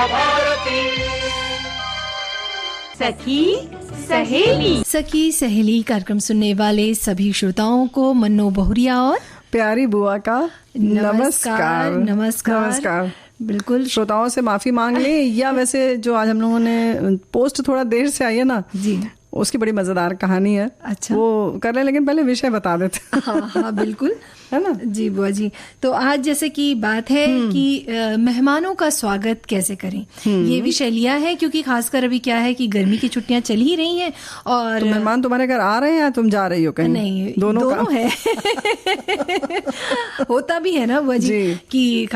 भारती। सखी सहेली कार्यक्रम सुनने वाले सभी श्रोताओं को मन्नो बहुरिया और प्यारी बुआ का नमस्कार। नमस्कार। बिल्कुल, श्रोताओं से माफी मांग ले, या वैसे जो आज हम लोगों ने पोस्ट थोड़ा देर से आई है ना जी, उसकी बड़ी मजेदार कहानी है। अच्छा, वो कर ले, लेकिन पहले विषय बता देते। हाँ बिल्कुल, है ना जी बुआ जी। तो आज जैसे कि बात है कि मेहमानों का स्वागत कैसे करें, ये विषय लिया है क्योंकि खासकर अभी क्या है कि गर्मी की छुट्टियां चल ही रही हैं और तो मेहमान तुम्हारे घर आ रहे हैं या तुम जा रही हो कहीं? नहीं, दोनों है। होता भी है ना बुआ जी कि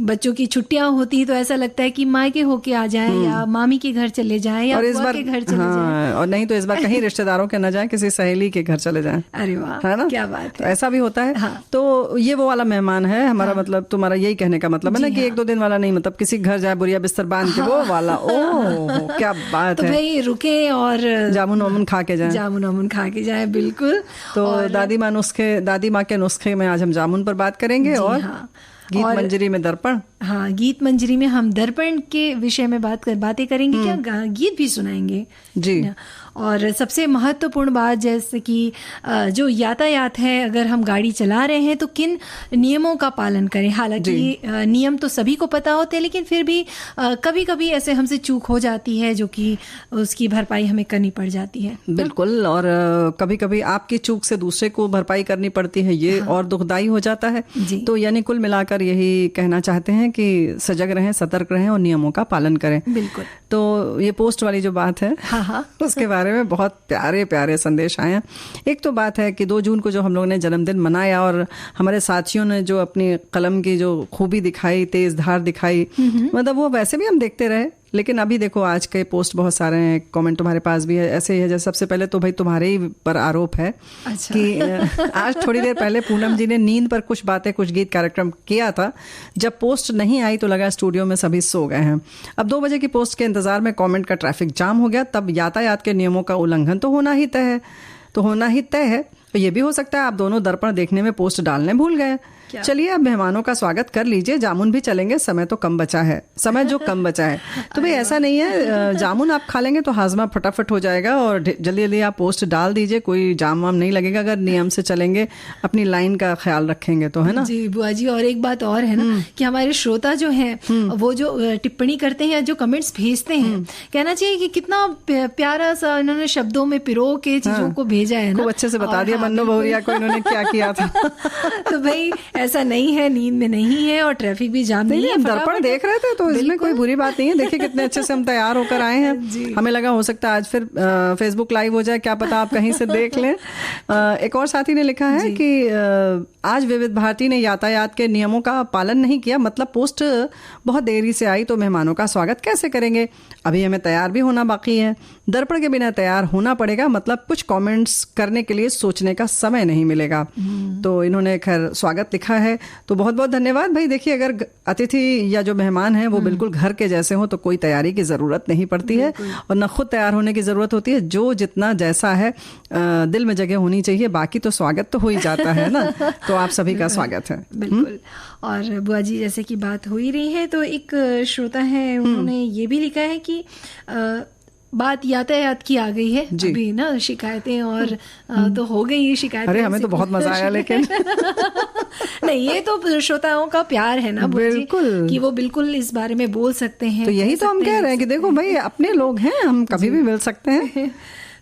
बच्चों की छुट्टियां होती तो ऐसा लगता है कि मायके होके आ जाएं या मामी के घर चले जाएं या बुआ के घर चले जाएं, और नहीं तो इस बार कहीं रिश्तेदारों के न जाएं, किसी सहेली के घर चले जाएं। अरे वाह, है ना, क्या बात है। तो ऐसा भी होता है। तो ये वो वाला मेहमान है हमारा, मतलब तुम्हारा यही कहने का मतलब है ना कि 1-2 दिन वाला नहीं, मतलब किसी घर जाए बुरिया बिस्तर बांध के वो वाला। ओह क्या बात है। तो भाई रुके और जामुन वामुन खा के जाए। बिल्कुल। तो दादी माँ के नुस्खे में आज हम जामुन पर बात करेंगे और गीत मंजरी में दर्पण। हाँ, गीत मंजरी में हम दर्पण के विषय में बातें करेंगे, क्या गीत भी सुनाएंगे जी। और सबसे महत्वपूर्ण बात जैसे कि जो यातायात है, अगर हम गाड़ी चला रहे हैं तो किन नियमों का पालन करें। हालांकि नियम तो सभी को पता होते हैं, लेकिन फिर भी कभी कभी ऐसे हमसे चूक हो जाती है जो कि उसकी भरपाई हमें करनी पड़ जाती है। बिल्कुल, और कभी कभी आपकी चूक से दूसरे को भरपाई करनी पड़ती है, ये और दुखदाई हो जाता है। तो यानी कुल मिलाकर यही कहना चाहते हैं कि सजग रहें, सतर्क रहें और नियमों का पालन करें। बिल्कुल। तो ये पोस्ट वाली जो बात है उसके बारे में बहुत प्यारे प्यारे संदेश आए हैं। एक तो बात है कि 2 जून को जो हम लोगों ने जन्मदिन मनाया और हमारे साथियों ने जो अपनी कलम की जो खूबी दिखाई, तेज धार दिखाई, मतलब वो वैसे भी हम देखते रहे। लेकिन अभी देखो आज के पोस्ट बहुत सारे हैं, कमेंट तुम्हारे पास भी है, ऐसे ही है। जैसे सबसे पहले तो भाई तुम्हारे ही पर आरोप है कि आज थोड़ी देर पहले पूनम जी ने नींद पर कुछ गीत कार्यक्रम किया था। जब पोस्ट नहीं आई तो लगा स्टूडियो में सभी सो गए हैं। अब 2 बजे की पोस्ट के इंतजार में कमेंट का ट्रैफिक जाम हो गया। तब यातायात के नियमों का उल्लंघन तो होना ही तय है। तो ये भी हो सकता है आप दोनों दर्पण देखने में पोस्ट डालने भूल गए। चलिए अब मेहमानों का स्वागत कर लीजिए, जामुन भी चलेंगे, समय जो कम बचा है। तो भाई ऐसा नहीं है, जामुन आप खा लेंगे तो हाजमा फटाफट हो जाएगा और जल्दी जल्दी आप पोस्ट डाल दीजिए, कोई जाम वाम नहीं लगेगा अगर नियम से चलेंगे, अपनी लाइन का ख्याल रखेंगे तो, है ना जी बुआ जी। और एक बात और है ना कि हमारे श्रोता जो हैं वो जो टिप्पणी करते हैं या जो कमेंट्स भेजते हैं, कहना चाहिए कि कितना प्यारा सा इन्होंने शब्दों में पिरो के चीजों को भेजा है ना, खूब अच्छे से बता दिया मन्नो बहुरिया को इन्होंने क्या किया था। तो भाई ऐसा नहीं है, नींद में नहीं है और ट्रैफिक भी जाम नहीं है, दर्पण देख रहे थे तो इसमें कोई बुरी बात नहीं है। देखिए कितने अच्छे से हम तैयार होकर आए हैं। हमें लगा हो सकता है आज फिर फेसबुक लाइव हो जाए, क्या पता आप कहीं से देख लें। एक और साथी ने लिखा है कि आज विविध भारती ने यातायात के नियमों का पालन नहीं किया, मतलब पोस्ट बहुत देरी से आई तो मेहमानों का स्वागत कैसे करेंगे। अभी हमें तैयार भी होना बाकी है, दर्पण के बिना तैयार होना पड़ेगा, मतलब कुछ कमेंट्स करने के लिए सोचने का समय नहीं मिलेगा। तो इन्होंने खैर स्वागत लिखा है, तो बहुत बहुत धन्यवाद भाई। देखिए अगर अतिथि या जो मेहमान हैं वो बिल्कुल घर के जैसे हो तो कोई तैयारी की जरूरत नहीं पड़ती है और न खुद तैयार होने की जरूरत होती है। जो जितना जैसा है दिल में जगह होनी चाहिए, बाकी तो स्वागत तो हो ही जाता है ना। तो आप सभी का स्वागत है। बिल्कुल। और बुआ जी जैसे कि बात हो ही रही है तो एक श्रोता है, उन्होंने ये भी लिखा है कि बात यातायात की आ गई है अभी ना, शिकायतें और तो हो गई ये शिकायतें। अरे हमें तो बहुत मजा आया लेकिन नहीं, ये तो श्रोताओं का प्यार है ना बिल्कुल, कि वो बिल्कुल इस बारे में बोल सकते हैं। तो यही तो हम कह रहे हैं कि देखो भाई अपने लोग हैं, हम कभी भी मिल सकते हैं।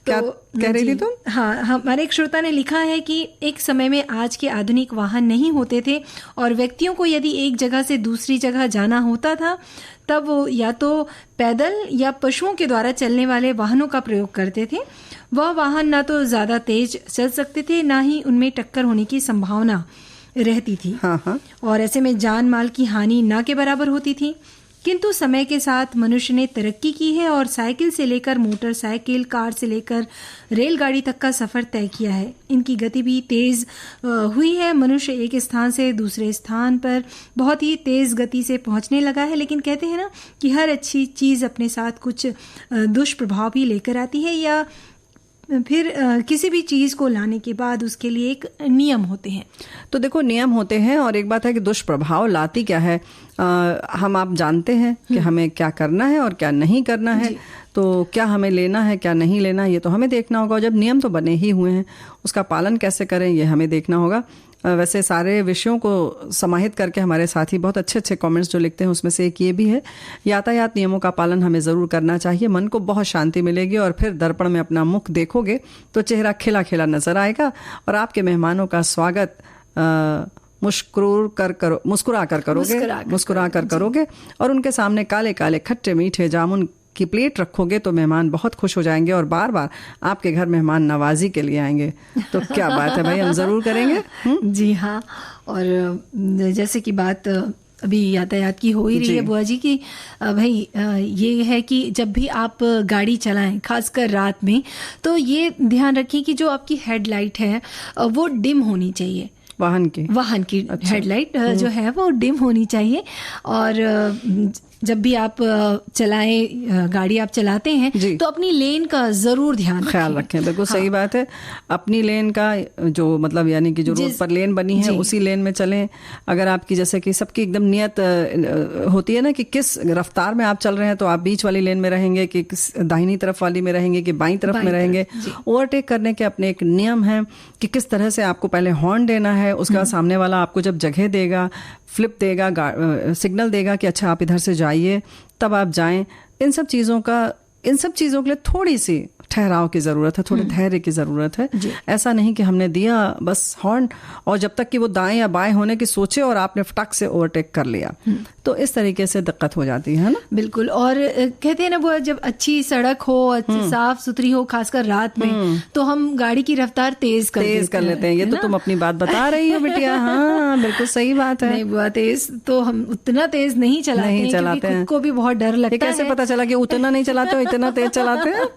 क्या कह रही थी तुम? हाँ, हमारे एक श्रोता ने लिखा है कि एक समय में आज के आधुनिक वाहन नहीं होते थे और व्यक्तियों को यदि एक जगह से दूसरी जगह जाना होता था तब वो या तो पैदल या पशुओं के द्वारा चलने वाले वाहनों का प्रयोग करते थे। वह वाहन ना तो ज्यादा तेज चल सकते थे, ना ही उनमें टक्कर होने की संभावना रहती थी। और ऐसे में जान माल की हानि ना के बराबर होती थी। किंतु समय के साथ मनुष्य ने तरक्की की है और साइकिल से लेकर मोटरसाइकिल, कार से लेकर रेलगाड़ी तक का सफर तय किया है। इनकी गति भी तेज हुई है। मनुष्य एक स्थान से दूसरे स्थान पर बहुत ही तेज गति से पहुंचने लगा है। लेकिन कहते हैं ना कि हर अच्छी चीज अपने साथ कुछ दुष्प्रभाव भी लेकर आती है, या फिर किसी भी चीज़ को लाने के बाद उसके लिए एक नियम होते हैं। तो देखो नियम होते हैं, और एक बात है कि दुष्प्रभाव लाती क्या है, हम आप जानते हैं कि हमें क्या करना है और क्या नहीं करना है, तो क्या हमें लेना है क्या नहीं लेना, ये तो हमें देखना होगा। और जब नियम तो बने ही हुए हैं, उसका पालन कैसे करें ये हमें देखना होगा। वैसे सारे विषयों को समाहित करके हमारे साथी बहुत अच्छे अच्छे कमेंट्स जो लिखते हैं, उसमें से एक ये भी है, यातायात नियमों का पालन हमें ज़रूर करना चाहिए। मन को बहुत शांति मिलेगी और फिर दर्पण में अपना मुख देखोगे तो चेहरा खिला खिला नजर आएगा और आपके मेहमानों का स्वागत मुस्कुरा कर करोगे और उनके सामने काले काले खट्टे मीठे जामुन की प्लेट रखोगे तो मेहमान बहुत खुश हो जाएंगे और बार बार आपके घर मेहमान नवाजी के लिए आएंगे। तो क्या बात है भाई, हम ज़रूर करेंगे। जी हाँ, और जैसे कि बात अभी यातायात की हो ही रही है बुआ जी की, भाई ये है कि जब भी आप गाड़ी चलाएं, खासकर रात में, तो ये ध्यान रखें कि जो आपकी हेडलाइट है वो डिम होनी चाहिए। वाहन की अच्छा। हेडलाइट जो है वो डिम होनी चाहिए। और जब भी आप चलाएं, गाड़ी आप चलाते हैं तो अपनी लेन का जरूर ख्याल रखें। बिल्कुल सही बात है। अपनी लेन का जो मतलब यानी कि जो रोड पर लेन बनी है उसी लेन में चलें। अगर आपकी जैसे कि सबकी एकदम नियत होती है ना कि किस रफ्तार में आप चल रहे हैं, तो आप बीच वाली लेन में रहेंगे कि दाहिनी तरफ वाली में रहेंगे कि बाईं तरफ में रहेंगे। ओवरटेक करने के अपने एक नियम है कि किस तरह से आपको पहले हॉर्न देना है, उसके बाद सामने वाला आपको जब जगह देगा, फ्लिप देगा, सिग्नल देगा कि अच्छा आप इधर से जाइए, तब आप जाएं। इन सब चीज़ों के लिए थोड़ी सी ठहराव की ज़रूरत है, थोड़े धैर्य की ज़रूरत है। ऐसा नहीं कि हमने दिया बस हॉर्न और जब तक कि वो दाएं या बाएं होने की सोचे और आपने फटक से ओवरटेक कर लिया, तो इस तरीके से दिक्कत हो जाती है ना। बिल्कुल। और कहते हैं ना वो, जब अच्छी सड़क हो, अच्छी साफ सुथरी हो, खासकर रात में, तो हम गाड़ी की रफ्तार तेज कर लेते हैं। ये तो तुम अपनी बात बता रही हो बिटिया। हाँ बिल्कुल सही बात है। नहीं बुआ, तेज तो हम उतना तेज नहीं चलाते हैं, खुद को भी बहुत डर लगता है। कैसे पता चला कि उतना नहीं चलाते हो, इतना तेज चलाते हैं?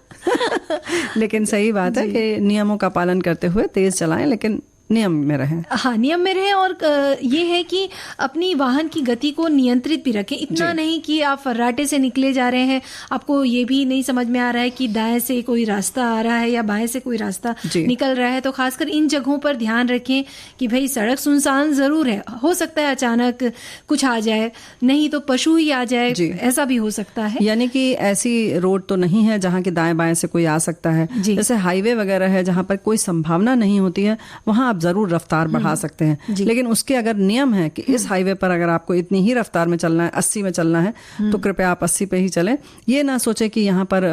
लेकिन सही बात है कि नियमों का पालन करते हुए तेज चलाएं, लेकिन नियम में रहें। हाँ, नियम में रहें। और ये है कि अपनी वाहन की गति को नियंत्रित भी रखें। इतना नहीं कि आप फर्राटे से निकले जा रहे हैं, आपको ये भी नहीं समझ में आ रहा है कि दाएं से कोई रास्ता आ रहा है या बाएं से कोई रास्ता निकल रहा है। तो खासकर इन जगहों पर ध्यान रखें कि भाई सड़क सुनसान जरूर है, हो सकता है अचानक कुछ आ जाए, नहीं तो पशु ही आ जाए, ऐसा भी हो सकता है। यानी कि ऐसी रोड तो नहीं है जहाँ की दाएं बाएं से कोई आ सकता है। जैसे हाईवे वगैरह है जहाँ पर कोई संभावना नहीं होती है, वहाँ जरूर रफ्तार बढ़ा सकते हैं। लेकिन उसके अगर नियम है कि इस हाईवे पर अगर आपको इतनी ही रफ्तार में चलना है, 80 में चलना है, तो कृपया आप 80 पे ही चलें। ये ना सोचे कि यहाँ पर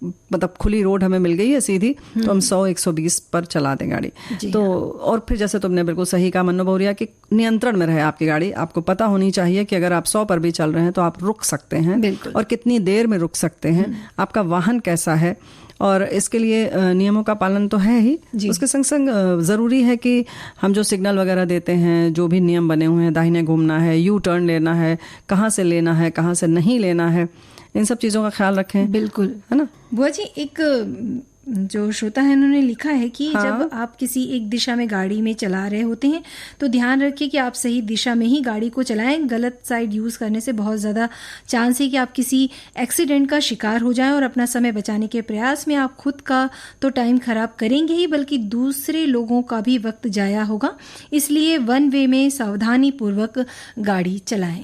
मतलब खुली रोड हमें मिल गई है सीधी, तो हम 100-120 पर चला दें गाड़ी। तो और फिर जैसे तुमने बिल्कुल सही कहा मन्नू बहुरिया कि नियंत्रण में रहे आपकी गाड़ी। आपको पता होनी चाहिए कि अगर आप 100 पर भी चल रहे हैं तो आप रुक सकते हैं और कितनी देर में रुक सकते हैं, आपका वाहन कैसा है, और इसके लिए नियमों का पालन तो है ही। उसके संग संग ज़रूरी है कि हम जो सिग्नल वगैरह देते हैं, जो भी नियम बने हुए हैं, दाहिने घूमना है, यू टर्न लेना है, कहाँ से लेना है, कहाँ से नहीं लेना है, इन सब चीज़ों का ख्याल रखें। बिल्कुल, है ना बुआ जी। एक जो श्रोता है उन्होंने लिखा है कि जब आप किसी एक दिशा में गाड़ी में चला रहे होते हैं तो ध्यान रखिए कि आप सही दिशा में ही गाड़ी को चलाएं। गलत साइड यूज़ करने से बहुत ज़्यादा चांस है कि आप किसी एक्सीडेंट का शिकार हो जाएं और अपना समय बचाने के प्रयास में आप खुद का तो टाइम खराब करेंगे ही, बल्कि दूसरे लोगों का भी वक्त जाया होगा। इसलिए वन वे में सावधानी पूर्वक गाड़ी चलाएं।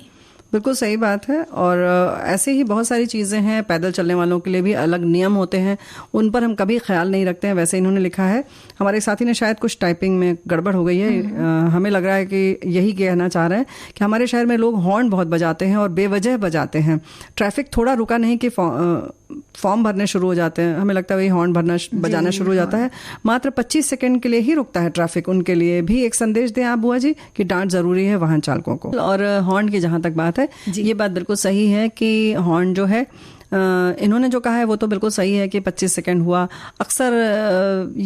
बिल्कुल सही बात है। और ऐसे ही बहुत सारी चीज़ें हैं, पैदल चलने वालों के लिए भी अलग नियम होते हैं, उन पर हम कभी ख्याल नहीं रखते हैं। वैसे इन्होंने लिखा है, हमारे साथी ने शायद कुछ टाइपिंग में गड़बड़ हो गई है, हमें लग रहा है कि यही कहना चाह रहे हैं कि हमारे शहर में लोग हॉर्न बहुत बजाते हैं और बेवजह बजाते हैं। ट्रैफिक थोड़ा रुका नहीं कि फॉर्म भरने शुरू हो जाते हैं, हमें लगता है वही हॉर्न बजाना शुरू हो जाता है। मात्र 25 सेकंड के लिए ही रुकता है ट्रैफिक। उनके लिए भी एक संदेश दें आप बुआ जी कि डांट जरूरी है वाहन चालकों को। और हॉर्न की जहां तक बात है, ये बात बिल्कुल सही है कि हॉर्न जो है, इन्होंने जो कहा है वो तो बिल्कुल सही है कि 25 सेकंड हुआ। अक्सर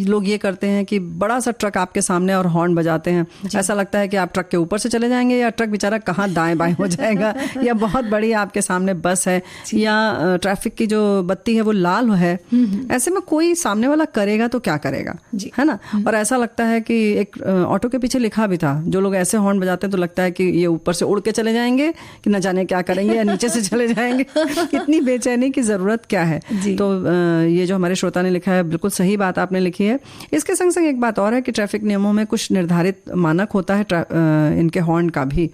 लोग ये करते हैं कि बड़ा सा ट्रक आपके सामने और हॉर्न बजाते हैं, ऐसा लगता है कि आप ट्रक के ऊपर से चले जाएंगे या ट्रक बेचारा कहाँ दाएं बाएं हो जाएगा, या बहुत बड़ी आपके सामने बस है या ट्रैफिक की जो बत्ती है वो लाल है। ऐसे में कोई सामने वाला करेगा तो क्या करेगा, है ना। और ऐसा लगता है कि एक ऑटो के पीछे लिखा भी था, जो लोग ऐसे हॉर्न बजाते हैं तो लगता है कि ये ऊपर से उड़ के चले जाएंगे कि न जाने क्या करेंगे, या नीचे से चले जाएंगे। कितनी बेचैनी बेचैनी की ज़रूरत क्या है। तो ये जो हमारे श्रोता ने लिखा है बिल्कुल सही बात आपने लिखी है। इसके संग संग एक बात और है कि ट्रैफिक नियमों में कुछ निर्धारित मानक होता है इनके हॉर्न का भी।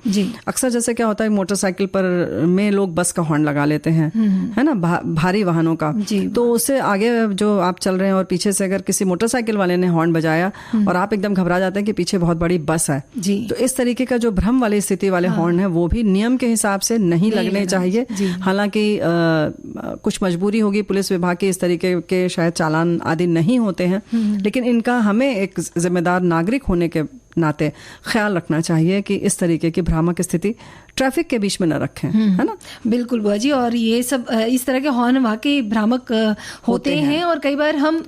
अक्सर जैसे क्या होता है मोटरसाइकिल पर में लोग बस का हॉर्न लगा लेते हैं, है ना, भारी वाहनों का। तो उससे आगे जो आप चल रहे हैं और पीछे से अगर किसी मोटरसाइकिल वाले ने हॉर्न बजाया और आप एकदम घबरा जाते हैं कि पीछे बहुत बड़ी बस है, तो इस तरीके का जो भ्रम वाली स्थिति वाले हॉर्न है वो भी नियम के हिसाब से नहीं लगने चाहिए। हालांकि कुछ मजबूरी होगी पुलिस विभाग की, इस तरीके के शायद चालान आदि नहीं होते हैं, लेकिन इनका हमें एक जिम्मेदार नागरिक होने के नाते ख्याल रखना चाहिए कि इस तरीके की भ्रामक स्थिति ट्रैफिक के बीच में न रखें, है ना। बिल्कुल बुआ जी, और ये सब इस तरह के हॉर्न वाकई भ्रामक होते हैं और कई बार हम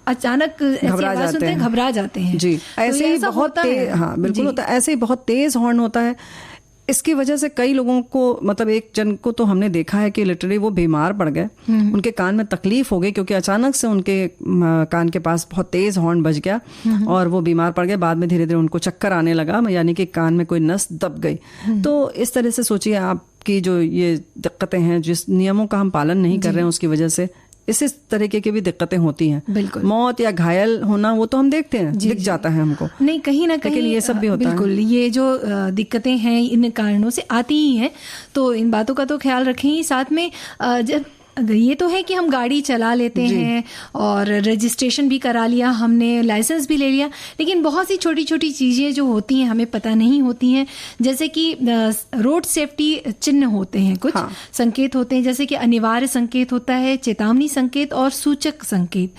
अचानक घबरा जाते हैं। जी, ऐसे ही बहुत तेज, हाँ बिल्कुल होता है, ऐसे ही बहुत तेज हॉर्न होता है। इसकी वजह से कई लोगों को, मतलब एक जन को तो हमने देखा है कि लिटरली वो बीमार पड़ गए, उनके कान में तकलीफ हो गई क्योंकि अचानक से उनके कान के पास बहुत तेज हॉर्न बज गया और वो बीमार पड़ गए। बाद में धीरे धीरे उनको चक्कर आने लगा, यानी कि कान में कोई नस दब गई। तो इस तरह से सोचिए आपकी जो ये दिक्कतें हैं, जिस नियमों का हम पालन नहीं कर रहे हैं उसकी वजह से इस तरीके की भी दिक्कतें होती हैं। बिल्कुल, मौत या घायल होना वो तो हम देखते हैं, दिख जाता है हमको, नहीं कहीं ना कहीं, लेकिन ये सब भी होता है। बिल्कुल, ये जो दिक्कतें हैं इन कारणों से आती ही हैं, तो इन बातों का तो ख्याल रखें ही। साथ में जब ये तो है कि हम गाड़ी चला लेते हैं और रजिस्ट्रेशन भी करा लिया हमने, लाइसेंस भी ले लिया, लेकिन बहुत सी छोटी छोटी चीज़ें जो होती हैं हमें पता नहीं होती हैं। जैसे कि रोड सेफ्टी चिन्ह होते हैं, कुछ संकेत होते हैं, जैसे कि अनिवार्य संकेत होता है, चेतावनी संकेत और सूचक संकेत।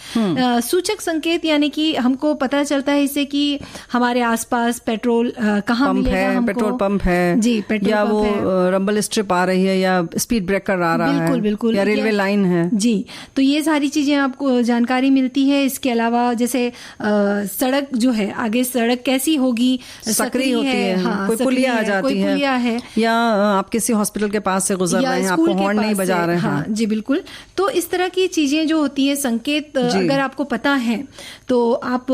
सूचक संकेत यानी कि हमको पता चलता है इससे कि हमारे आसपास पेट्रोल कहाँ मिलेगा हमको, पेट्रोल पंप है जी, पेट्रोल या वो रंबल स्ट्रिप आ रही है या स्पीड ब्रेकर आ रहा है, बिल्कुल, या रेलवे लाइन है जी। तो ये सारी चीजें आपको जानकारी मिलती है। इसके अलावा जैसे सड़क जो है, आगे सड़क कैसी होगी, सक्रिय होती है, हाँ, कोई पुलिया आ जाती है, या आप किसी हॉस्पिटल के पास से गुजर रहे हैं, आपको हॉर्न नहीं बजा रहे हैं, हाँ जी बिल्कुल। तो इस तरह की चीजें जो होती है, संकेत अगर आपको पता है तो आप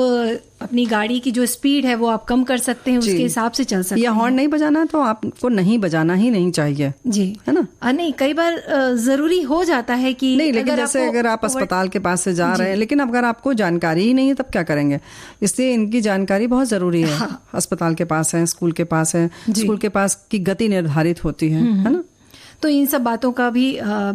अपनी गाड़ी की जो स्पीड है वो आप कम कर सकते हैं, उसके हिसाब से चल सकते हैं। या हॉर्न नहीं बजाना तो आपको नहीं बजाना ही नहीं चाहिए जी, है ना। नहीं, कई बार जरूरी हो जाता है कि नहीं, लेकिन जैसे अगर आप अस्पताल के पास से जा रहे हैं, लेकिन अगर आपको जानकारी ही नहीं है तब क्या करेंगे, इसलिए इनकी जानकारी बहुत जरूरी है। हाँ। अस्पताल के पास है, स्कूल के पास है, स्कूल के पास की गति निर्धारित होती है ना। तो इन सब बातों का भी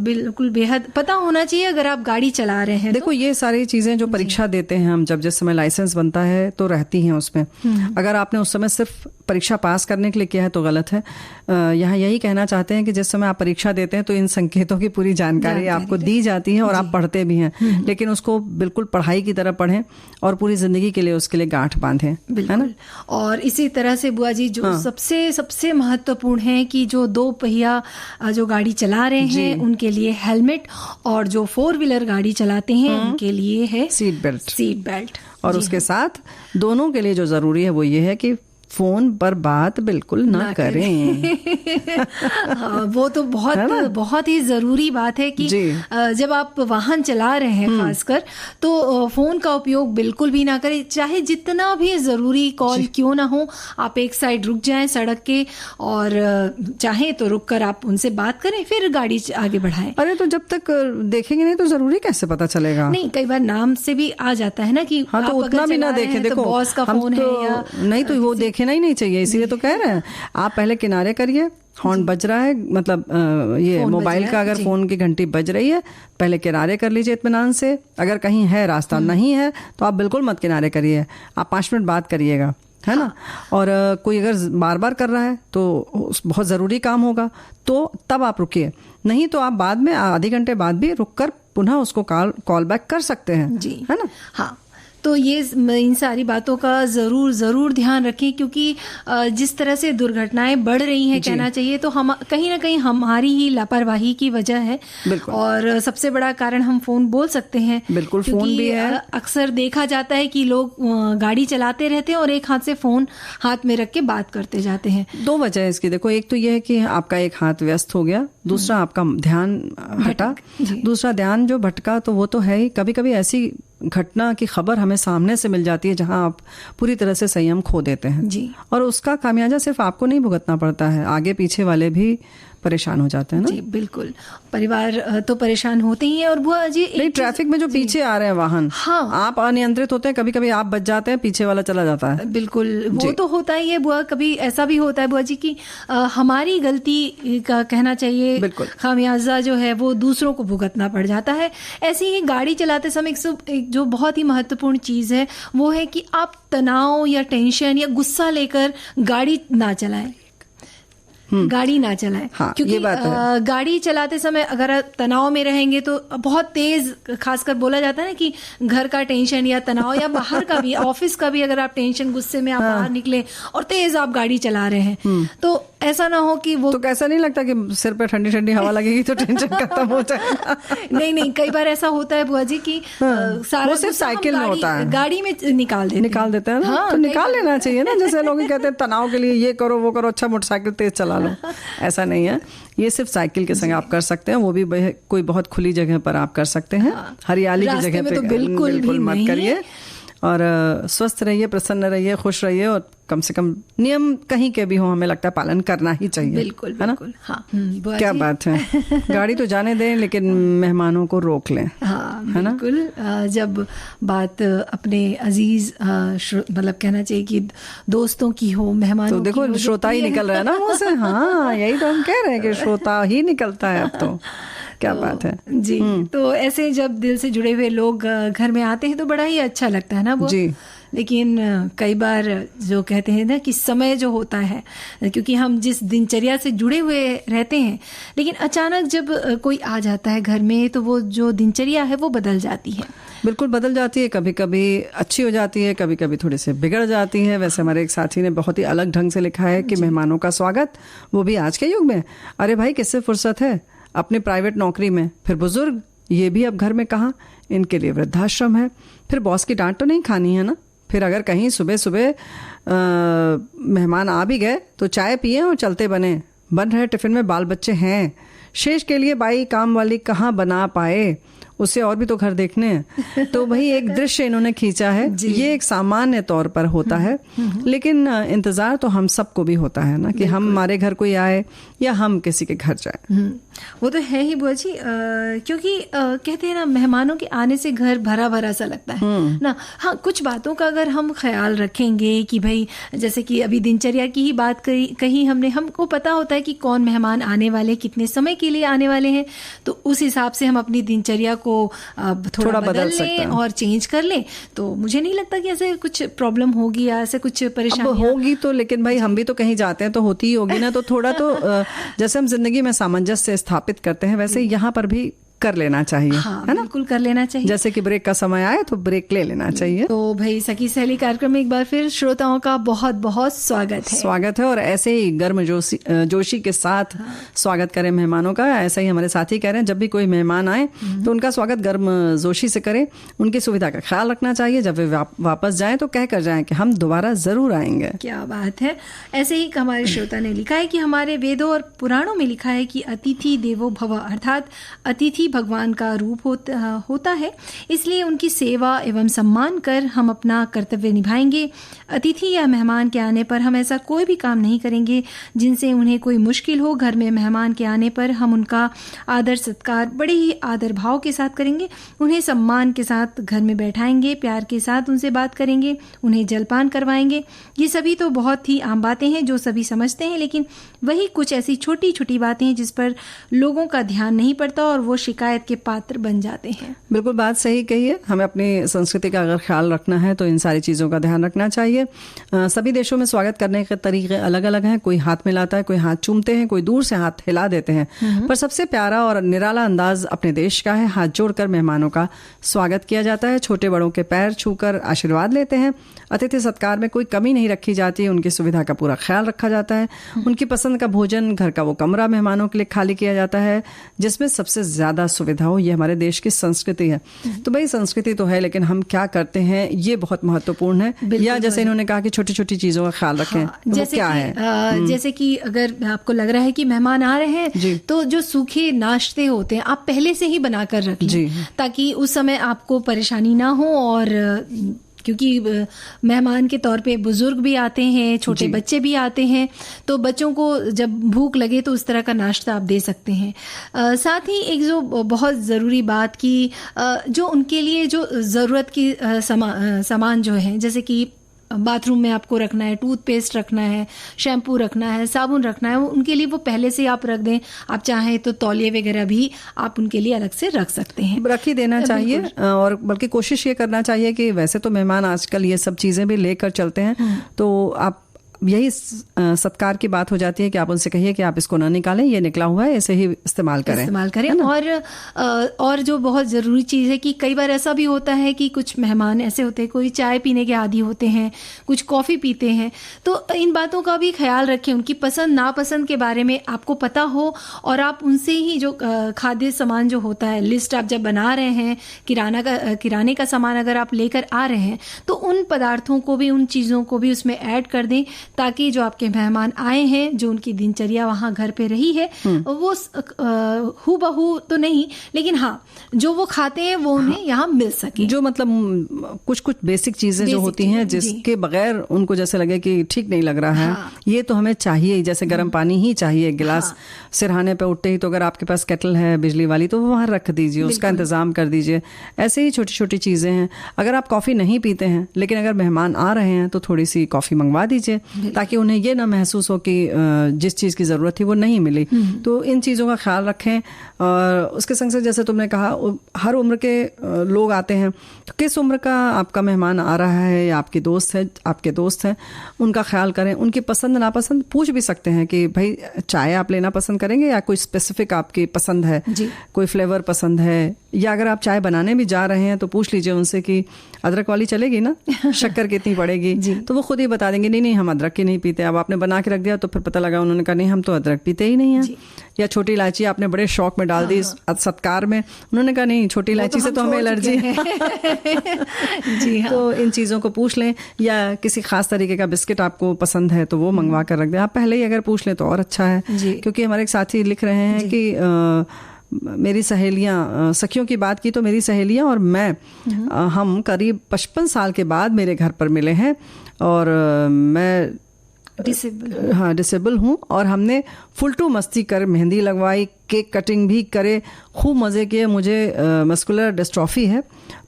बिल्कुल बेहद पता होना चाहिए अगर आप गाड़ी चला रहे हैं। देखो, ये सारी चीजें जो परीक्षा देते हैं हम, जब जिस समय लाइसेंस बनता है तो रहती हैं उसमें। अगर आपने उस समय सिर्फ परीक्षा पास करने के लिए किया है तो गलत है। यहाँ यही कहना चाहते हैं कि जिस समय आप परीक्षा देते हैं तो इन संकेतों की पूरी जानकारी आपको दी जाती है और आप पढ़ते भी हैं, लेकिन उसको बिल्कुल पढ़ाई की तरह पढ़ें और पूरी जिंदगी के लिए उसके लिए गांठ बांधें, है ना। और इसी तरह से बुआ जी जो सबसे महत्वपूर्ण है कि जो 2 पहिया जो गाड़ी चला रहे हैं उनके लिए हेलमेट, और जो 4 व्हीलर गाड़ी चलाते हैं उनके लिए है सीट बेल्ट। और उसके हाँ। साथ दोनों के लिए जो जरूरी है वो ये है कि फोन पर बात बिल्कुल ना करें। वो तो बहुत ही जरूरी बात है कि जब आप वाहन चला रहे हैं खासकर, तो फोन का उपयोग बिल्कुल भी ना करें, चाहे जितना भी जरूरी कॉल क्यों ना हो। आप एक साइड रुक जाएं सड़क के, और चाहे तो रुक कर आप उनसे बात करें, फिर गाड़ी आगे बढ़ाएं। अरे तो जब तक देखेंगे नहीं तो जरूरी कैसे पता चलेगा। नहीं, कई बार नाम से भी आ जाता है ना कि हाँ, तो उतना भी ना देखें। देखो, बॉस का फोन है या नहीं तो वो देखे ही नहीं चाहिए, इसीलिए तो कह रहे हैं आप पहले किनारे करिए। हॉर्न बज रहा है, मतलब ये मोबाइल का अगर फोन की घंटी बज रही है, पहले किनारे कर लीजिए इत्मीनान से। अगर कहीं है रास्ता नहीं है तो आप बिल्कुल मत किनारे करिए, आप 5 मिनट बात करिएगा, है ना। और कोई अगर बार बार कर रहा है तो बहुत ज़रूरी काम होगा तो तब आप रुकिए, नहीं तो आप बाद में आधे घंटे बाद भी रुककर पुनः उसको कॉल बैक कर सकते हैं जी, है ना। हाँ, तो ये इन सारी बातों का ज़रूर ध्यान रखें, क्योंकि जिस तरह से दुर्घटनाएं बढ़ रही हैं, कहना चाहिए तो हम कहीं ना कहीं हमारी ही लापरवाही की वजह है। और सबसे बड़ा कारण हम फ़ोन बोल सकते हैं। बिल्कुल, फ़ोन भी है। अक्सर देखा जाता है कि लोग गाड़ी चलाते रहते हैं और एक हाथ से फ़ोन हाथ में रख के बात करते जाते हैं। 2 वजह है इसकी। देखो, एक तो यह है कि आपका एक हाथ व्यस्त हो गया, दूसरा आपका ध्यान हटा। दूसरा ध्यान जो भटका तो वो तो है ही। कभी कभी ऐसी घटना की खबर हमें सामने से मिल जाती है जहां आप पूरी तरह से संयम खो देते हैं जी। और उसका खामियाजा सिर्फ आपको नहीं भुगतना पड़ता है, आगे पीछे वाले भी परेशान हो जाते हैं ना। जी बिल्कुल, परिवार तो परेशान होते ही हैं। और बुआ जी नहीं, ट्रैफिक में जो पीछे आ रहे हैं वाहन, हाँ, आप अनियंत्रित होते हैं, कभी कभी आप बच जाते हैं, पीछे वाला चला जाता है। बिल्कुल, वो तो होता ही है बुआ। कभी ऐसा भी होता है बुआ जी कि हमारी गलती का कहना चाहिए, बिल्कुल, खामियाजा जो है वो दूसरों को भुगतना पड़ जाता है। ऐसे ही गाड़ी चलाते समय एक जो बहुत ही महत्वपूर्ण चीज है वो है कि आप तनाव या टेंशन या गुस्सा लेकर गाड़ी ना चलाएं, गाड़ी ना चलाएं। हाँ, क्योंकि ये बात है। गाड़ी चलाते समय अगर आप तनाव में रहेंगे तो बहुत तेज, खासकर बोला जाता है ना कि घर का टेंशन या तनाव या बाहर का भी, ऑफिस का भी, अगर आप टेंशन गुस्से में आप बाहर निकले और तेज आप गाड़ी चला रहे हैं तो ऐसा ना हो कि वो, तो कैसा नहीं लगता कि सिर पे ठंडी ठंडी हवा लगेगी तो टेंशन खत्म हो जाएगा। नहीं, कई बार ऐसा होता है बुआ जी कि सारा सिर्फ साइकिल में होता है, गाड़ी में निकाल देते हैं ना। हाँ, तो निकाल लेना चाहिए ना। जैसे लोग कहते हैं तनाव के लिए ये करो वो करो, अच्छा मोटरसाइकिल तेज चला लो, ऐसा नहीं है। ये सिर्फ साइकिल के संग आप कर सकते हैं, वो भी कोई बहुत खुली जगह पर आप कर सकते हैं। हरियाली की जगह पे तो बिल्कुल मत करिए। और स्वस्थ रहिए, प्रसन्न रहिए, खुश रहिए, और कम से कम नियम कहीं के भी हो, हमें लगता है पालन करना ही चाहिए। बिल्कुल, है ना? हाँ, क्या बात है। गाड़ी तो जाने दें लेकिन मेहमानों को रोक लें। हाँ, है ना? बिल्कुल। जब बात अपने अजीज मतलब कहना चाहिए कि दोस्तों की हो, मेहमानों तो देखो, श्रोता ही निकल रहा है ना मुंह से। हाँ, यही तो हम कह रहे हैं कि श्रोता ही निकलता है अब तो। क्या बात है जी। तो ऐसे जब दिल से जुड़े हुए लोग घर में आते हैं तो बड़ा ही अच्छा लगता है ना वो जी। लेकिन कई बार जो कहते हैं ना कि समय जो होता है, क्योंकि हम जिस दिनचर्या से जुड़े हुए रहते हैं, लेकिन अचानक जब कोई आ जाता है घर में तो वो जो दिनचर्या है वो बदल जाती है। बिल्कुल बदल जाती है, कभी कभी अच्छी हो जाती है, कभी कभी थोड़ी सी बिगड़ जाती है। वैसे हमारे एक साथी ने बहुत ही अलग ढंग से लिखा है कि मेहमानों का स्वागत, वो भी आज के युग में, अरे भाई किससे फुर्सत है, अपने प्राइवेट नौकरी में, फिर बुजुर्ग, ये भी अब घर में कहाँ, इनके लिए वृद्धाश्रम है, फिर बॉस की डांट तो नहीं खानी है ना, फिर अगर कहीं सुबह सुबह मेहमान आ भी गए तो चाय पिए और चलते बन रहे टिफिन में बाल बच्चे हैं, शेष के लिए बाई काम वाली कहाँ बना पाए, उससे और भी तो घर देखने हैं। तो वही एक दृश्य इन्होंने खींचा है। ये एक सामान्य तौर पर होता है, लेकिन इंतजार तो हम सबको भी होता है ना कि हमारे घर कोई आए या हम किसी के घर जाए। वो तो है ही बुआ जी, क्योंकि कहते हैं ना मेहमानों के आने से घर भरा भरा सा लगता है ना। हाँ, कुछ बातों का अगर हम ख्याल रखेंगे कि भाई जैसे कि अभी दिनचर्या की ही बात कही हमने, हमको पता होता है कि कौन मेहमान आने वाले, कितने समय के लिए आने वाले हैं, तो उस हिसाब से हम अपनी दिनचर्या को थोड़ा बदल लें और चेंज कर लें, तो मुझे नहीं लगता कि ऐसे कुछ प्रॉब्लम होगी या ऐसे कुछ परेशानी होगी। तो लेकिन भाई हम भी तो कहीं जाते हैं तो होती ही होगी ना, तो थोड़ा तो जैसे हम जिंदगी में सामंजस्य स्थापित करते हैं वैसे यहाँ पर भी कर लेना चाहिए। हाँ, है ना? बिल्कुल कर लेना चाहिए। जैसे कि ब्रेक का समय आए तो ब्रेक ले लेना चाहिए। तो भाई सखी सहेली कार्यक्रम में एक बार फिर श्रोताओं का बहुत बहुत स्वागत है। और ऐसे ही गर्म जोशी के साथ स्वागत करें मेहमानों का। ऐसा ही हमारे साथी कह रहे हैं, जब भी कोई मेहमान आए तो उनका स्वागत गर्म जोशी से करें, उनकी सुविधा का ख्याल रखना चाहिए। जब वे वापस जाएं तो कह कर जाएं कि हम दोबारा जरूर आएंगे। क्या बात है। ऐसे ही हमारे श्रोता ने लिखा है कि हमारे वेदों और पुराणों में लिखा है कि अतिथि देवो भव, अर्थात अतिथि भगवान का रूप होता है, इसलिए उनकी सेवा एवं सम्मान कर हम अपना कर्तव्य निभाएंगे। अतिथि या मेहमान के आने पर हम ऐसा कोई भी काम नहीं करेंगे जिनसे उन्हें कोई मुश्किल हो। घर में मेहमान के आने पर हम उनका आदर सत्कार बड़े ही आदर भाव के साथ करेंगे, उन्हें सम्मान के साथ घर में बैठाएंगे, प्यार के साथ उनसे बात करेंगे, उन्हें जलपान करवाएंगे। ये सभी तो बहुत ही आम बातें हैं जो सभी समझते हैं, लेकिन वही कुछ ऐसी छोटी छोटी बातें हैं जिस पर लोगों का ध्यान नहीं पड़ता और वो शिकायत के पात्र बन जाते हैं। बिल्कुल बात सही कही है। हमें अपनी संस्कृति का अगर ख्याल रखना है तो इन सारी चीज़ों का ध्यान रखना चाहिए। सभी देशों में स्वागत करने के तरीके अलग अलग हैं। कोई हाथ मिलाता है, कोई हाथ चूमते हैं, कोई दूर से हाथ हिला देते हैं, पर सबसे प्यारा और निराला अंदाज अपने देश का है। हाथ जोड़कर मेहमानों का स्वागत किया जाता है, छोटे बड़ों के पैर छूकर आशीर्वाद लेते हैं। अतिथि सत्कार में कोई कमी नहीं रखी जाती, उनकी सुविधा का पूरा ख्याल रखा जाता है। उनकी पसंद का भोजन, घर का वो कमरा मेहमानों के लिए खाली किया जाता है जिसमें सबसे ज्यादा सुविधा हो। ये हमारे देश की संस्कृति है। तो भाई संस्कृति तो है, लेकिन हम क्या करते हैं ये बहुत महत्वपूर्ण है। या जैसे इन्होंने कहा कि छोटी छोटी चीजों का ख्याल रखें। हाँ, तो जैसे क्या है जैसे कि अगर आपको लग रहा है कि मेहमान आ रहे हैं तो जो सूखे नाश्ते होते हैं आप पहले से ही बनाकर रख लें, ताकि उस समय आपको परेशानी ना हो और क्योंकि मेहमान के तौर पे बुजुर्ग भी आते हैं, छोटे बच्चे भी आते हैं, तो बच्चों को जब भूख लगे तो उस तरह का नाश्ता आप दे सकते हैं। साथ ही एक जो बहुत ज़रूरी बात कि जो उनके लिए जो ज़रूरत की सामान जो है, जैसे कि बाथरूम में आपको रखना है, टूथपेस्ट रखना है, शैम्पू रखना है, साबुन रखना है, उनके लिए वो पहले से आप रख दें। आप चाहें तो तौलिए वगैरह भी आप उनके लिए अलग से रख सकते हैं, रख ही देना चाहिए। और बल्कि कोशिश ये करना चाहिए कि वैसे तो मेहमान आजकल ये सब चीज़ें भी लेकर चलते हैं, तो आप यही सत्कार की बात हो जाती है कि आप उनसे कहिए कि आप इसको ना निकालें, ये निकला हुआ है, ऐसे ही इस्तेमाल करें। और जो बहुत ज़रूरी चीज़ है कि कई बार ऐसा भी होता है कि कुछ मेहमान ऐसे होते हैं, कोई चाय पीने के आदी होते हैं, कुछ कॉफ़ी पीते हैं, तो इन बातों का भी ख्याल रखें। उनकी पसंद नापसंद के बारे में आपको पता हो और आप उनसे ही जो खाद्य सामान जो होता है, लिस्ट आप जब बना रहे हैं, किराने का सामान अगर आप लेकर आ रहे हैं, तो उन पदार्थों को भी, उन चीज़ों को भी उसमें ऐड कर दें, ताकि जो आपके मेहमान आए हैं, जो उनकी दिनचर्या वहाँ घर पे रही है, वो हूबहू तो नहीं, लेकिन हाँ जो वो खाते हैं वो उन्हें यहाँ मिल सके। जो मतलब कुछ बेसिक चीज़ें जो होती हैं जिसके बगैर उनको जैसे लगे कि ठीक नहीं लग रहा है, ये तो हमें चाहिए। जैसे गर्म पानी ही चाहिए, गिलास सिरहाने पे उठते ही, तो अगर आपके पास केटल है बिजली वाली तो वो वहाँ रख दीजिए, उसका इंतज़ाम कर दीजिए। ऐसे ही छोटी छोटी चीज़ें हैं। अगर आप कॉफ़ी नहीं पीते हैं लेकिन अगर मेहमान आ रहे हैं तो थोड़ी सी कॉफ़ी मंगवा दीजिए, ताकि उन्हें ये ना महसूस हो कि जिस चीज़ की ज़रूरत थी वो नहीं मिली। तो इन चीज़ों का ख्याल रखें। और उसके संग से जैसे तुमने कहा, हर उम्र के लोग आते हैं, तो किस उम्र का आपका मेहमान आ रहा है या आपके दोस्त हैं, उनका ख्याल करें। उनकी पसंद नापसंद पूछ भी सकते हैं कि भाई चाय आप लेना पसंद करेंगे या कोई स्पेसिफिक आपकी पसंद है, कोई फ्लेवर पसंद है, या अगर आप चाय बनाने भी जा रहे हैं तो पूछ लीजिए उनसे कि अदरक वाली चलेगी ना, शक्कर कितनी पड़ेगी, तो वो खुद ही बता देंगे नहीं हम अदरक की नहीं पीते। अब आपने बना के रख दिया तो फिर पता लगा उन्होंने कहा नहीं हम तो अदरक पीते ही नहीं हैं। या छोटी इलायची आपने बड़े शौक में डाल दी सत्कार में, उन्होंने कहा नहीं छोटी इलायची से तो हमें एलर्जी है। जी हाँ। तो इन चीज़ों को पूछ लें। या किसी खास तरीके का बिस्किट आपको पसंद है तो वो मंगवा कर रख दें। आप पहले ही अगर पूछ लें तो और अच्छा है, क्योंकि हमारे एक साथी लिख रहे हैं कि मेरी सहेलियाँ, सखियों की बात की तो मेरी सहेलियाँ और मैं, हम करीब 55 साल के बाद मेरे घर पर मिले हैं और मैं डिसेबल हूँ, और हमने फुलटू मस्ती कर मेहंदी लगवाई, केक कटिंग भी करे, खूब मज़े किए। मुझे मस्कुलर डिस्ट्रॉफी है,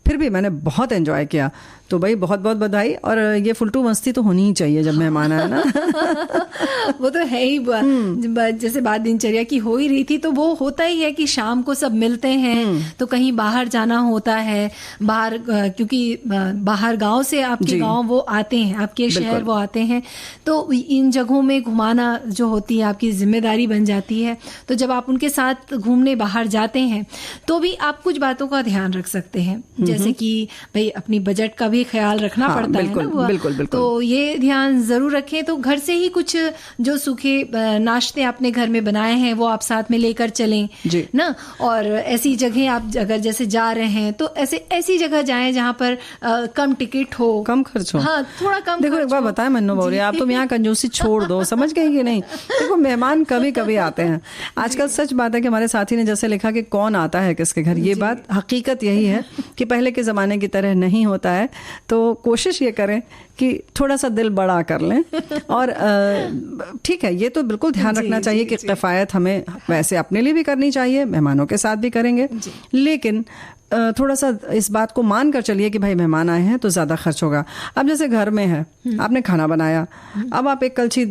फिर भी मैंने बहुत एंजॉय किया। तो भाई बहुत बहुत बधाई। और ये फुलटू मस्ती तो होनी ही चाहिए जब मेहमान आए ना। वो तो है ही। जैसे बात दिनचर्या की हो ही रही थी, तो वो होता ही है कि शाम को सब मिलते हैं, तो कहीं बाहर जाना होता है, बाहर, क्योंकि बाहर गांव से आपके गांव वो आते हैं, आपके शहर वो आते हैं, तो इन जगहों में घुमाना जो होती है आपकी जिम्मेदारी बन जाती है। तो जब आप उनके साथ घूमने बाहर जाते हैं तो भी आप कुछ बातों का ध्यान रख सकते हैं, जैसे कि भाई अपनी बजट का भी ख्याल रखना पड़ता है ना। बिल्कुल। तो ये ध्यान जरूर रखें। तो घर से ही कुछ जो सूखे नाश्ते आपने घर में बनाए हैं वो आप साथ में लेकर चलें ना। और ऐसी जगह आप अगर जैसे जा रहे हैं तो ऐसी जगह जाएं जहां पर कम टिकट हो, कम खर्च हो। हाँ, थोड़ा कम। देखो एक बार बताएं मन्नू बौरी, आप तुम यहाँ कंजूसी छोड़ दो, समझ गए कि नहीं। देखो मेहमान कभी कभी आते हैं। आजकल सच बात है कि हमारे साथी ने जैसे लिखा कि कौन आता है किसके घर, ये बात हकीकत यही है कि पहले के ज़माने की तरह नहीं होता है। तो कोशिश ये करें कि थोड़ा सा दिल बड़ा कर लें। और ठीक है, ये तो बिल्कुल ध्यान रखना चाहिए कि किफ़ायत हमें वैसे अपने लिए भी करनी चाहिए, मेहमानों के साथ भी करेंगे, लेकिन थोड़ा सा इस बात को मान कर चलिए कि भाई मेहमान आए हैं तो ज़्यादा खर्च होगा। अब जैसे घर में है, आपने खाना बनाया, अब आप एक कलछी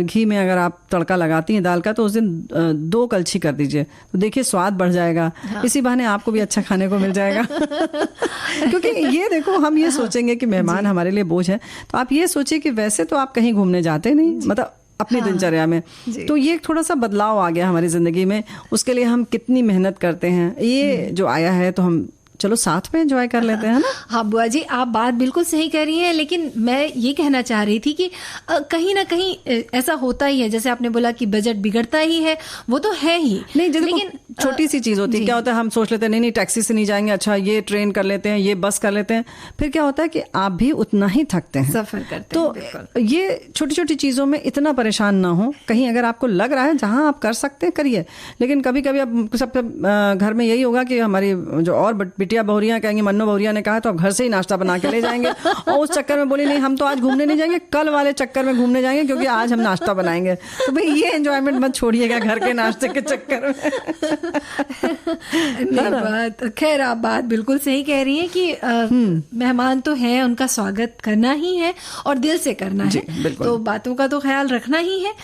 घी में अगर आप तड़का लगाती हैं दाल का, तो उस दिन 2 कलछी कर दीजिए, तो देखिए स्वाद बढ़ जाएगा। इसी बहाने आपको भी अच्छा खाने को मिल जाएगा। क्योंकि ये देखो, हम ये सोचेंगे कि मेहमान हमारे लिए बोझ है, तो आप ये सोचिए कि वैसे तो आप कहीं घूमने जाते नहीं, मतलब अपनी दिनचर्या में, तो ये थोड़ा सा बदलाव आ गया हमारी ज़िंदगी में। उसके लिए हम कितनी मेहनत करते हैं, ये जो आया है तो हम चलो साथ में एंजॉय कर लेते हैं ना। हाँ बुआ जी, आप बात बिल्कुल सही कह रही हैं, लेकिन मैं ये कहना चाह रही थी कि कहीं ना कहीं ऐसा होता ही है, जैसे आपने बोला कि बजट बिगड़ता ही है, वो तो है ही नहीं, लेकिन छोटी सी चीज़ होती है। क्या होता है, हम सोच लेते हैं नहीं टैक्सी से नहीं जाएंगे, अच्छा ये ट्रेन कर लेते हैं, ये बस कर लेते हैं, फिर क्या होता है कि आप भी उतना ही थकते हैं, सफ़र करते हैं। तो ये छोटी छोटी चीज़ों में इतना परेशान ना हो। कहीं अगर आपको लग रहा है जहाँ आप कर सकते हैं करिए, लेकिन कभी कभी अब सब घर में यही होगा कि हमारी जो और बिटिया बहुरियां कहेंगी मन्नो बहुरिया ने कहा तो अब घर से ही नाश्ता बना के ले जाएंगे, और उस चक्कर में बोली नहीं हम तो आज घूमने नहीं जाएंगे, कल वाले चक्कर में घूमने जाएंगे क्योंकि आज हम नाश्ता बनाएंगे। तो भाई ये एंजॉयमेंट मत छोड़िएगा घर के नाश्ते के चक्कर में। नहीं बात, खैर आप बात बिल्कुल सही कह रही हैं कि मेहमान तो हैं, उनका स्वागत करना ही है और दिल से करना है, तो बातों का तो ख्याल रखना ही है।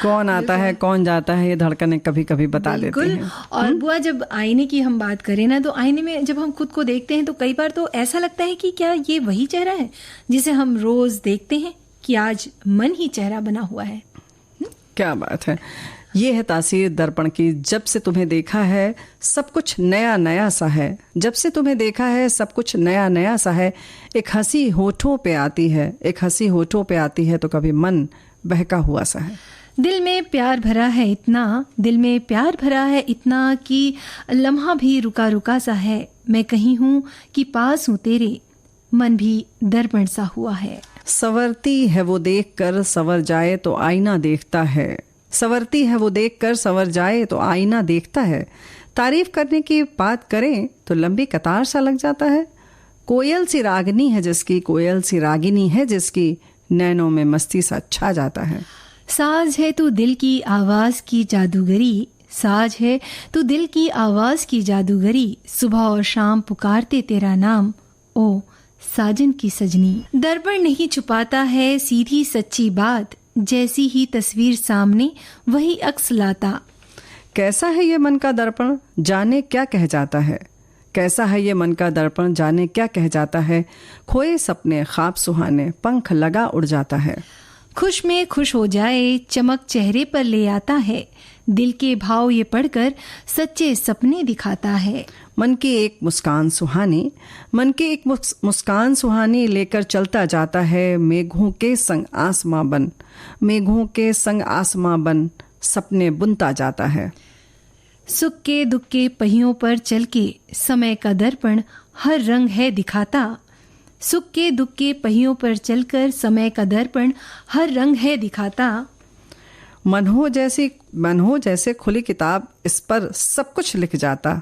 कौन आता है कौन जाता है ये धड़कनें कभी कभी बता देती हैं। और बुआ जब आईने की हम बात करें ना, तो आईने में जब हम खुद को देखते हैं तो कई बार तो ऐसा लगता है कि क्या ये वही चेहरा है जिसे हम रोज देखते हैं, कि आज मन ही चेहरा बना हुआ है। क्या बात है, ये है तासीर दर्पण की। जब से तुम्हें देखा है सब कुछ नया नया सा है, जब से तुम्हें देखा है सब कुछ नया नया सा है। एक हंसी होठों पे आती है, एक हंसी होठों पे आती है तो कभी मन बहका हुआ सा है। दिल में प्यार भरा है इतना, दिल में प्यार भरा है इतना कि लम्हा भी रुका रुका सा है। मैं कहीं हूँ कि पास हूँ तेरे, मन भी दर्पण सा हुआ है। संवरती है वो देख कर संवर जाए तो आईना देखता है, संवरती है वो देख कर संवर जाए तो आईना देखता है। तारीफ करने की बात करें तो लंबी कतार सा लग जाता है। कोयल सी रागिनी है जिसकी, कोयल सी रागिनी है जिसकी, नैनों में मस्ती सा छा जाता है। साज है तू दिल की आवाज की जादूगरी, साज है तू दिल की आवाज की जादूगरी। सुबह और शाम पुकारते तेरा नाम, ओ साजन की सजनी। दर्पण नहीं छुपाता है सीधी सच्ची बात, जैसी ही तस्वीर सामने वही अक्स लाता। कैसा है ये मन का दर्पण जाने क्या कह जाता है, कैसा है ये मन का दर्पण जाने क्या कह जाता है। खोए सपने ख्वाब सुहाने पंख लगा उड़ जाता है। खुश में खुश हो जाए चमक चेहरे पर ले आता है, दिल के भाव ये पढ़कर सच्चे सपने दिखाता है। मन की एक मुस्कान सुहानी, मन की एक मुस्कान सुहानी लेकर चलता जाता है। मेघों के संग आसमां बन, मेघों के संग आसमां बन सपने बुनता जाता है। सुख के दुख के पहियों पर चल के समय का दर्पण हर रंग है दिखाता। सुख के दुख के पहियों पर चलकर समय का दर्पण हर रंग है दिखाता। मन हो जैसे खुली किताब इस पर सब कुछ लिख जाता।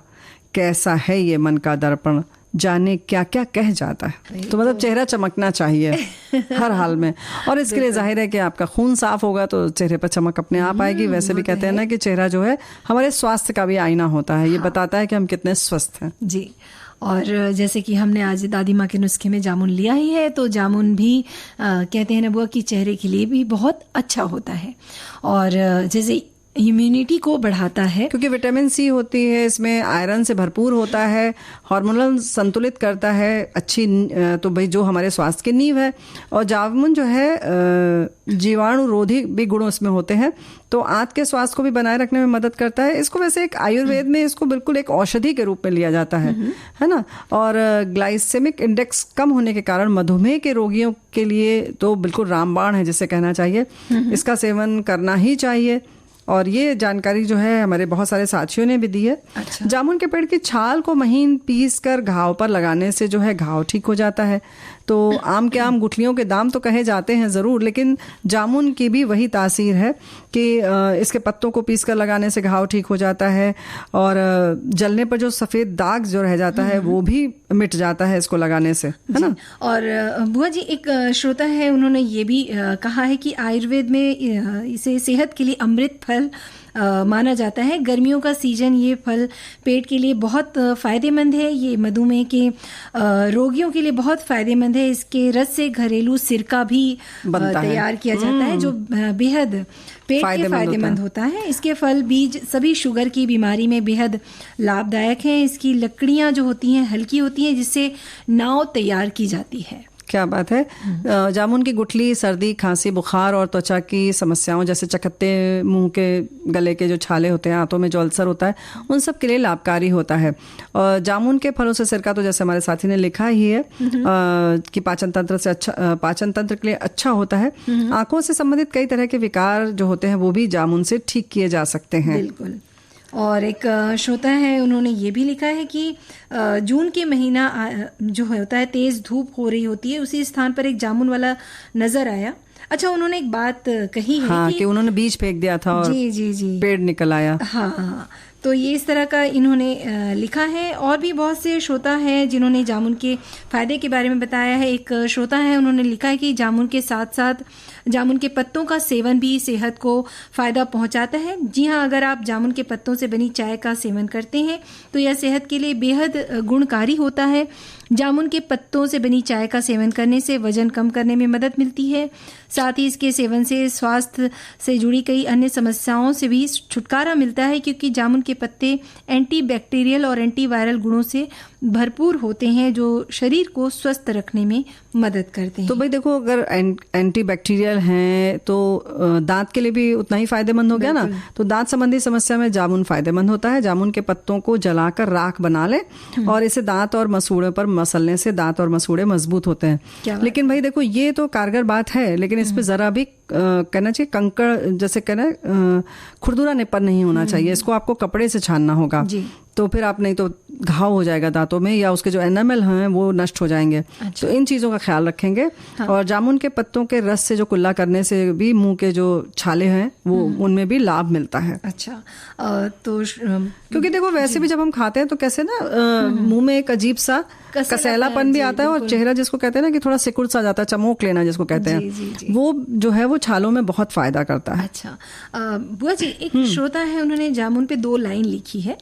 कैसा है ये मन का दर्पण जाने क्या क्या कह जाता है। तो मतलब चेहरा चमकना चाहिए हर हाल में, और इसके लिए जाहिर है कि आपका खून साफ होगा तो चेहरे पर चमक अपने आप आएगी। वैसे भी कहते हैं ना कि चेहरा जो है हमारे स्वास्थ्य का भी आईना होता है, ये बताता है कि हम कितने स्वस्थ हैं। जी, और जैसे कि हमने आज दादी माँ के नुस्खे में जामुन लिया ही है, तो जामुन भी कहते हैं ना बुआ कि चेहरे के लिए भी बहुत अच्छा होता है, और जैसे इम्यूनिटी को बढ़ाता है क्योंकि विटामिन सी होती है इसमें, आयरन से भरपूर होता है, हार्मोनल संतुलित करता है अच्छी, तो भाई जो हमारे स्वास्थ्य की नींव है। और जामुन जो है जीवाणु रोधी भी गुण उसमें होते हैं, तो आंत के स्वास्थ्य को भी बनाए रखने में मदद करता है। इसको वैसे एक आयुर्वेद में इसको बिल्कुल एक औषधि के रूप में लिया जाता है ना। और ग्लाइसेमिक इंडेक्स कम होने के कारण मधुमेह के रोगियों के लिए तो बिल्कुल रामबाण है जिसे कहना चाहिए। इसका सेवन करना ही चाहिए, और ये जानकारी जो है हमारे बहुत सारे साथियों ने भी दी है। अच्छा। जामुन के पेड़ की छाल को महीन पीस कर घाव पर लगाने से जो है घाव ठीक हो जाता है। तो आम के आम गुठलियों के दाम तो कहे जाते हैं ज़रूर, लेकिन जामुन की भी वही तासीर है कि इसके पत्तों को पीस कर लगाने से घाव ठीक हो जाता है, और जलने पर जो सफ़ेद दाग जो रह जाता है वो भी मिट जाता है इसको लगाने से, है ना। और बुआ जी एक श्रोता है, उन्होंने ये भी कहा है कि आयुर्वेद में इसे सेहत के लिए अमृत फल माना जाता है। गर्मियों का सीजन ये फल पेट के लिए बहुत फ़ायदेमंद है, ये मधुमेह के रोगियों के लिए बहुत फ़ायदेमंद है। इसके रस से घरेलू सिरका भी तैयार किया जाता है जो बेहद पेट के फायदेमंद होता है। इसके फल बीज सभी शुगर की बीमारी में बेहद लाभदायक हैं। इसकी लकड़ियाँ जो होती हैं हल्की होती हैं, जिससे नाव तैयार की जाती है। क्या बात है। जामुन की गुठली सर्दी खांसी बुखार और त्वचा की समस्याओं जैसे चकत्ते, मुंह के गले के जो छाले होते हैं, आंतों में जो अल्सर होता है, उन सब के लिए लाभकारी होता है। और जामुन के फलों से सिरका तो जैसे हमारे साथी ने लिखा ही है कि पाचन तंत्र के लिए अच्छा होता है। आंखों से संबंधित कई तरह के विकार जो होते हैं वो भी जामुन से ठीक किए जा सकते हैं। बिल्कुल। और एक श्रोता है, उन्होंने ये भी लिखा है कि जून के महीना जो होता है तेज धूप हो रही होती है, उसी स्थान पर एक जामुन वाला नजर आया। अच्छा, उन्होंने एक बात कही है कि उन्होंने बीज फेंक दिया था और जी पेड़ निकल आया। हाँ, तो ये इस तरह का इन्होंने लिखा है। और भी बहुत से श्रोता हैं जिन्होंने जामुन के फ़ायदे के बारे में बताया है। एक श्रोता है, उन्होंने लिखा है कि जामुन के साथ साथ जामुन के पत्तों का सेवन भी सेहत को फ़ायदा पहुंचाता है। जी हाँ, अगर आप जामुन के पत्तों से बनी चाय का सेवन करते हैं तो यह सेहत के लिए बेहद गुणकारी होता है। जामुन के पत्तों से बनी चाय का सेवन करने से वजन कम करने में मदद मिलती है। साथ ही इसके सेवन से स्वास्थ्य से जुड़ी कई अन्य समस्याओं से भी छुटकारा मिलता है, क्योंकि जामुन के पत्ते एंटीबैक्टीरियल और एंटीवायरल गुणों से भरपूर होते हैं जो शरीर को स्वस्थ रखने में मदद करते हैं। तो भाई देखो, अगर एंटीबैक्टीरियल हैं तो दांत के लिए भी उतना ही फायदेमंद हो गया ना। तो दांत संबंधी समस्या में जामुन फायदेमंद होता है। जामुन के पत्तों को जलाकर राख बना ले और इसे दांत और मसूड़े पर मसलने से दांत और मसूड़े मजबूत होते हैं। लेकिन भाई देखो, ये तो कारगर बात है, लेकिन इस पे जरा भी कहना चाहिए कंकड़, जैसे कहना खुरदुरा निपन नहीं होना चाहिए। इसको आपको कपड़े से छानना होगा। तो फिर आप, नहीं तो घाव हो जाएगा दांतों में, या उसके जो एनामल हैं वो नष्ट हो जाएंगे। तो इन चीज़ों का ख्याल रखेंगे। और जामुन के पत्तों के रस से जो कुल्ला करने से भी मुंह के जो छाले हैं वो उनमें भी लाभ मिलता है। अच्छा, तो क्योंकि देखो वैसे भी जब हम खाते हैं तो कैसे ना मुंह में एक अजीब सा कसैलापन भी आता है और चेहरा जिसको कहते हैं ना कि थोड़ा सिकुड़ सा जाता है, चमोक लेना जिसको कहते हैं, वो जो है वो छालों में बहुत फायदा करता है। अच्छा बुआ जी, एक श्रोता है, उन्होंने जामुन पे 2 लाइन लिखी है।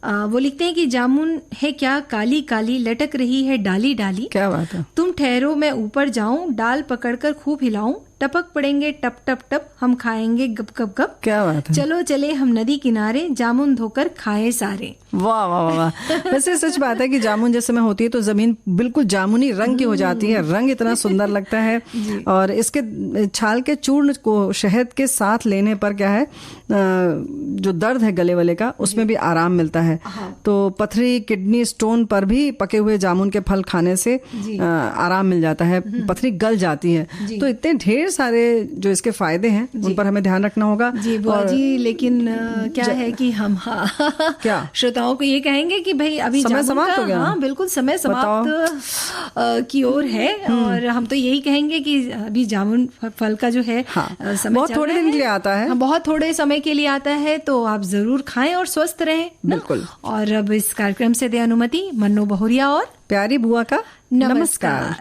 वो लिखते हैं कि जामुन है क्या काली काली लटक रही है डाली डाली। क्या बात है। तुम ठहरो मैं ऊपर जाऊं, डाल पकड़कर खूब हिलाऊं, टपक पड़ेंगे टप टप टप, हम खाएंगे गप गप गप। क्या बात है। चलो चले हम नदी किनारे, जामुन धोकर खाए सारे। वाह वाह वाह। वैसे सच बात है कि जामुन जिस समय होती है तो जमीन बिल्कुल जामुनी रंग की हो जाती है। रंग इतना सुंदर लगता है। और इसके छाल के चूर्ण को शहद के साथ लेने पर क्या है, जो दर्द है गले वाले का, उसमें भी आराम मिलता है। तो पथरी, किडनी स्टोन पर भी पके हुए जामुन के फल खाने से आराम मिल जाता है, पथरी गल जाती है। तो इतने ढेर सारे जो इसके फायदे हैं उन पर हमें ध्यान रखना होगा। जी बुआ जी, लेकिन क्या है कि हम क्या श्रोताओं को ये कहेंगे कि भाई अभी समय समाप्त हो गया। हाँ बिल्कुल, समय समाप्त की ओर है। और हम तो यही कहेंगे कि अभी जामुन फल का जो है समय बहुत थोड़े दिन के लिए आता है, बहुत थोड़े समय के लिए आता है, तो आप जरूर खाएं और स्वस्थ रहें। बिल्कुल। और अब इस कार्यक्रम से दे अनुमति मन्नू बहुरिया और प्यारी बुआ का नमस्कार।